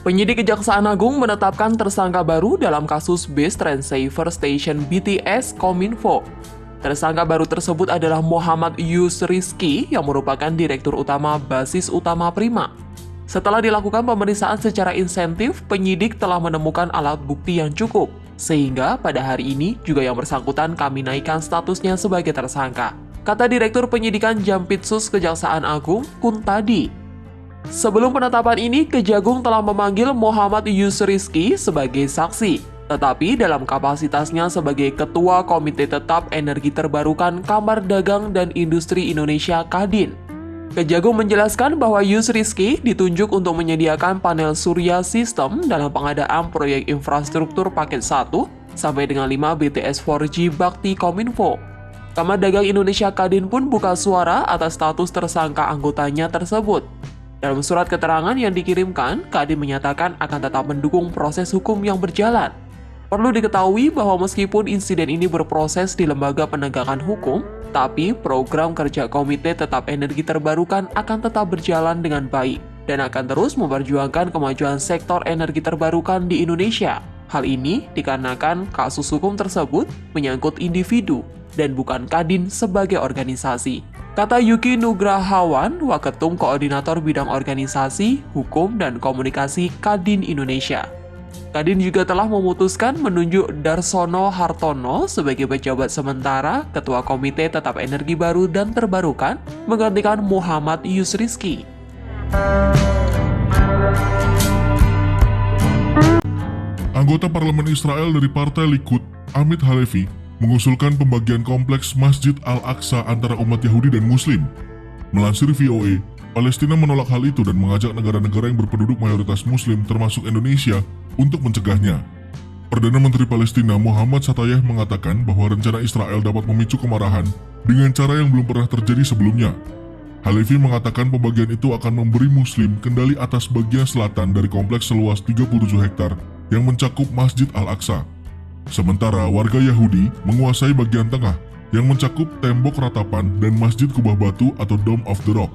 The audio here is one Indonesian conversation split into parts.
Penyidik Kejaksaan Agung menetapkan tersangka baru dalam kasus Base Transceiver Station BTS Kominfo. Tersangka baru tersebut adalah Muhammad Yusrizky yang merupakan Direktur Utama Basis Utama Prima. Setelah dilakukan pemeriksaan secara insentif, penyidik telah menemukan alat bukti yang cukup, sehingga pada hari ini juga yang bersangkutan kami naikkan statusnya sebagai tersangka, kata Direktur Penyidikan Jampitsus Kejaksaan Agung, Kuntadi. Sebelum penetapan ini, Kejagung telah memanggil Muhammad Yusrizky sebagai saksi, tetapi dalam kapasitasnya sebagai Ketua Komite Tetap Energi Terbarukan Kamar Dagang dan Industri Indonesia Kadin. Kejagung menjelaskan bahwa Yusrizky ditunjuk untuk menyediakan panel surya sistem dalam pengadaan proyek infrastruktur paket 1 sampai dengan 5 BTS 4G Bakti Kominfo. Kamar Dagang Indonesia Kadin pun buka suara atas status tersangka anggotanya tersebut. Dalam surat keterangan yang dikirimkan, Kadin menyatakan akan tetap mendukung proses hukum yang berjalan. Perlu diketahui bahwa meskipun insiden ini berproses di lembaga penegakan hukum, tapi program kerja Komite Tetap Energi Terbarukan akan tetap berjalan dengan baik dan akan terus memperjuangkan kemajuan sektor energi terbarukan di Indonesia. Hal ini dikarenakan kasus hukum tersebut menyangkut individu dan bukan Kadin sebagai organisasi, kata Yuki Nugrahawan, Waketum Koordinator Bidang Organisasi, Hukum, dan Komunikasi Kadin Indonesia. Kadin juga telah memutuskan menunjuk Darsono Hartono sebagai pejabat sementara Ketua Komite Tetap Energi Baru dan Terbarukan, menggantikan Muhammad Yusrizky. Anggota Parlemen Israel dari Partai Likud, Amit Halevi, mengusulkan pembagian kompleks Masjid Al-Aqsa antara umat Yahudi dan Muslim. Melansir VOA, Palestina menolak hal itu dan mengajak negara-negara yang berpenduduk mayoritas Muslim termasuk Indonesia untuk mencegahnya. Perdana Menteri Palestina Muhammad Satayeh mengatakan bahwa rencana Israel dapat memicu kemarahan dengan cara yang belum pernah terjadi sebelumnya. Halevi mengatakan pembagian itu akan memberi Muslim kendali atas bagian selatan dari kompleks seluas 37 hektar yang mencakup Masjid Al-Aqsa. Sementara warga Yahudi menguasai bagian tengah yang mencakup tembok ratapan dan Masjid Kubah Batu atau Dome of the Rock.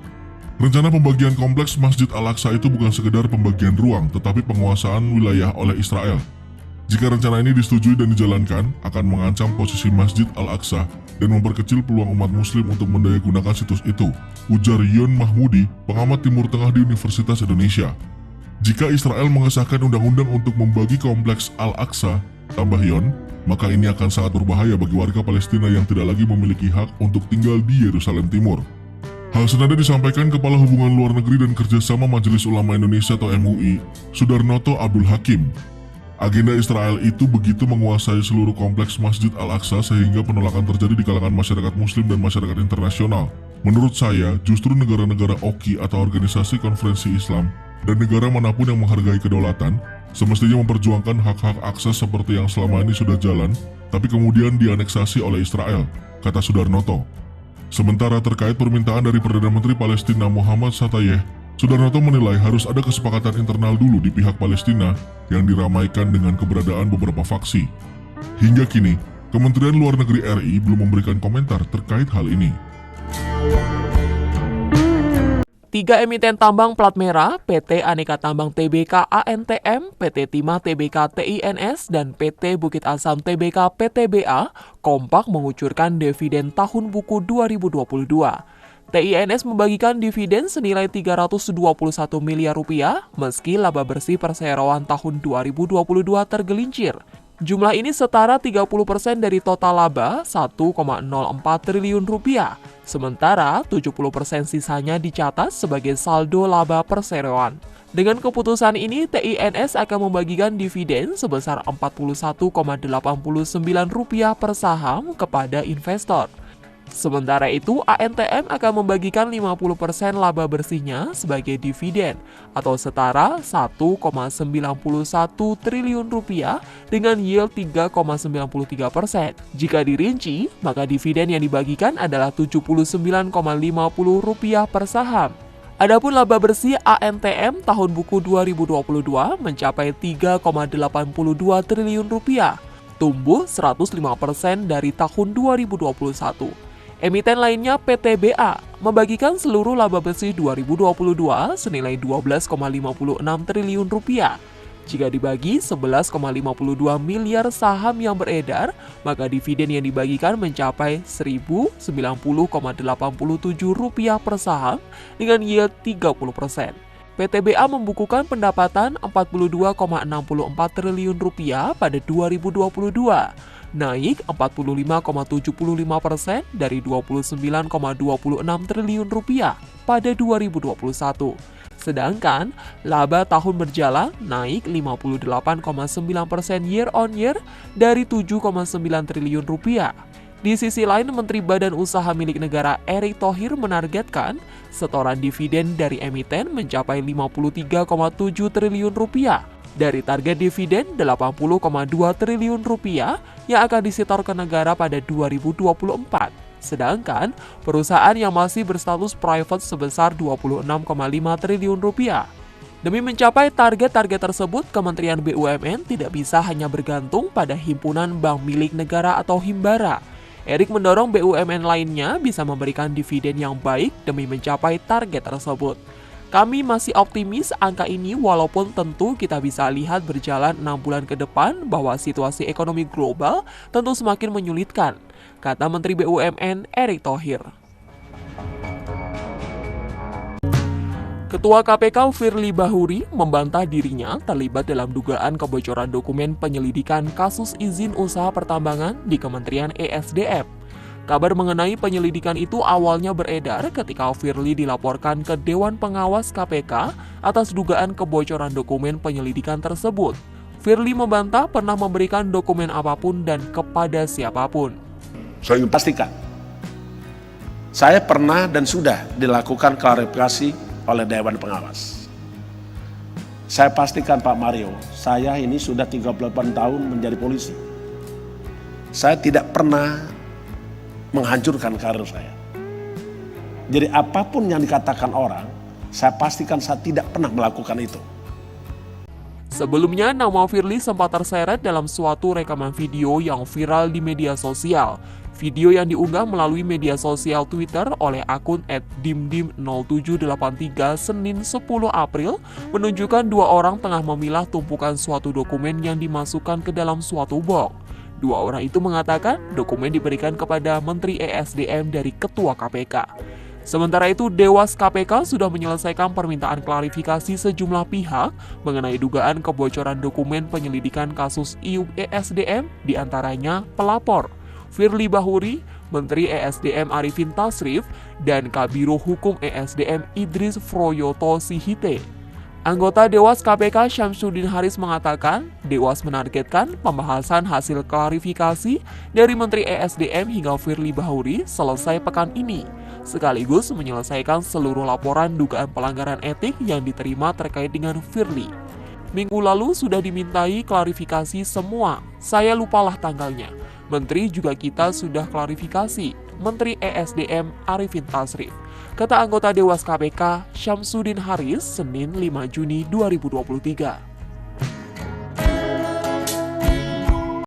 Rencana pembagian kompleks Masjid Al-Aqsa itu bukan sekedar pembagian ruang, tetapi penguasaan wilayah oleh Israel. Jika rencana ini disetujui dan dijalankan, akan mengancam posisi Masjid Al-Aqsa dan memperkecil peluang umat Muslim untuk mendayagunakan situs itu, ujar Yon Mahmudi, pengamat Timur Tengah di Universitas Indonesia. Jika Israel mengesahkan undang-undang untuk membagi kompleks Al-Aqsa, tambah Yon, maka ini akan sangat berbahaya bagi warga Palestina yang tidak lagi memiliki hak untuk tinggal di Yerusalem Timur. Hal senada disampaikan Kepala Hubungan Luar Negeri dan Kerjasama Majelis Ulama Indonesia atau MUI, Sudarnoto Abdul Hakim. Agenda Israel itu begitu menguasai seluruh kompleks Masjid Al-Aqsa sehingga penolakan terjadi di kalangan masyarakat Muslim dan masyarakat internasional. Menurut saya, justru negara-negara OKI atau Organisasi Konferensi Islam dan negara manapun yang menghargai kedaulatan semestinya memperjuangkan hak-hak akses seperti yang selama ini sudah jalan, tapi kemudian dianeksasi oleh Israel, kata Sudarnoto. Sementara terkait permintaan dari Perdana Menteri Palestina Muhammad Satayeh, Sudarnoto menilai harus ada kesepakatan internal dulu di pihak Palestina yang diramaikan dengan keberadaan beberapa faksi. Hingga kini, Kementerian Luar Negeri RI belum memberikan komentar terkait hal ini. 3 emiten tambang plat merah, PT Aneka Tambang Tbk ANTM, PT Timah Tbk TINS, dan PT Bukit Asam Tbk PTBA kompak mengucurkan dividen tahun buku 2022. TINS membagikan dividen senilai 321 miliar rupiah, meski laba bersih perseroan tahun 2022 tergelincir. Jumlah ini setara 30% dari total laba 1,04 triliun rupiah. Sementara 70% sisanya dicatat sebagai saldo laba perseroan. Dengan keputusan ini, TINS akan membagikan dividen sebesar Rp41,89 per saham kepada investor. Sementara itu, ANTM akan membagikan 50% laba bersihnya sebagai dividen atau setara 1,91 triliun rupiah dengan yield 3,93%. Jika dirinci, maka dividen yang dibagikan adalah Rp79,50 per saham. Adapun laba bersih ANTM tahun buku 2022 mencapai 3,82 triliun rupiah, tumbuh 105% dari tahun 2021. Emiten lainnya PTBA membagikan seluruh laba bersih 2022 senilai 12,56 triliun rupiah. Jika dibagi 11,52 miliar saham yang beredar, maka dividen yang dibagikan mencapai Rp1.090,87 per saham dengan yield 30%. PTBA membukukan pendapatan Rp42,64 triliun pada 2022, naik 45,75% dari Rp29,26 triliun pada 2021. Sedangkan laba tahun berjalan naik 58,9% year on year dari Rp7,9 triliun. Di sisi lain, Menteri Badan Usaha Milik Negara Erick Thohir menargetkan setoran dividen dari emiten mencapai Rp53,7 triliun dari target dividen Rp80,2 triliun yang akan disetor ke negara pada 2024. Sedangkan perusahaan yang masih berstatus private sebesar Rp26,5 triliun. Demi mencapai target-target tersebut, Kementerian BUMN tidak bisa hanya bergantung pada himpunan bank milik negara atau Himbara. Erick mendorong BUMN lainnya bisa memberikan dividen yang baik demi mencapai target tersebut. Kami masih optimis angka ini walaupun tentu kita bisa lihat berjalan 6 bulan ke depan bahwa situasi ekonomi global tentu semakin menyulitkan, kata Menteri BUMN Erick Thohir. Ketua KPK Firly Bahuri membantah dirinya terlibat dalam dugaan kebocoran dokumen penyelidikan kasus izin usaha pertambangan di Kementerian ESDM. Kabar mengenai penyelidikan itu awalnya beredar ketika Firly dilaporkan ke Dewan Pengawas KPK atas dugaan kebocoran dokumen penyelidikan tersebut. Firly membantah pernah memberikan dokumen apapun dan kepada siapapun. Saya ingin pastikan, saya pernah dan sudah dilakukan klarifikasi oleh Dewan Pengawas. Saya pastikan Pak Mario, saya ini sudah 38 tahun menjadi polisi. Saya tidak pernah menghancurkan karir saya. Jadi apapun yang dikatakan orang, saya pastikan saya tidak pernah melakukan itu. Sebelumnya, nama Firly sempat terseret dalam suatu rekaman video yang viral di media sosial. Video yang diunggah melalui media sosial Twitter oleh akun @dimdim0783 Senin 10 April menunjukkan dua orang tengah memilah tumpukan suatu dokumen yang dimasukkan ke dalam suatu box. Dua orang itu mengatakan dokumen diberikan kepada Menteri ESDM dari Ketua KPK. Sementara itu, Dewas KPK sudah menyelesaikan permintaan klarifikasi sejumlah pihak mengenai dugaan kebocoran dokumen penyelidikan kasus IUP ESDM, diantaranya pelapor Firly Bahuri, Menteri ESDM Arifin Tasrif, dan Kabiro Hukum ESDM Idris Froyoto Sihite. Anggota Dewas KPK Syamsuddin Haris mengatakan, Dewas menargetkan pembahasan hasil klarifikasi dari Menteri ESDM hingga Firly Bahuri selesai pekan ini, sekaligus menyelesaikan seluruh laporan dugaan pelanggaran etik yang diterima terkait dengan Firly. Minggu lalu sudah dimintai klarifikasi semua, saya lupalah tanggalnya. Menteri juga kita sudah klarifikasi, Menteri ESDM Arifin Tasrif, kata anggota Dewas KPK Syamsuddin Haris Senin 5 Juni 2023.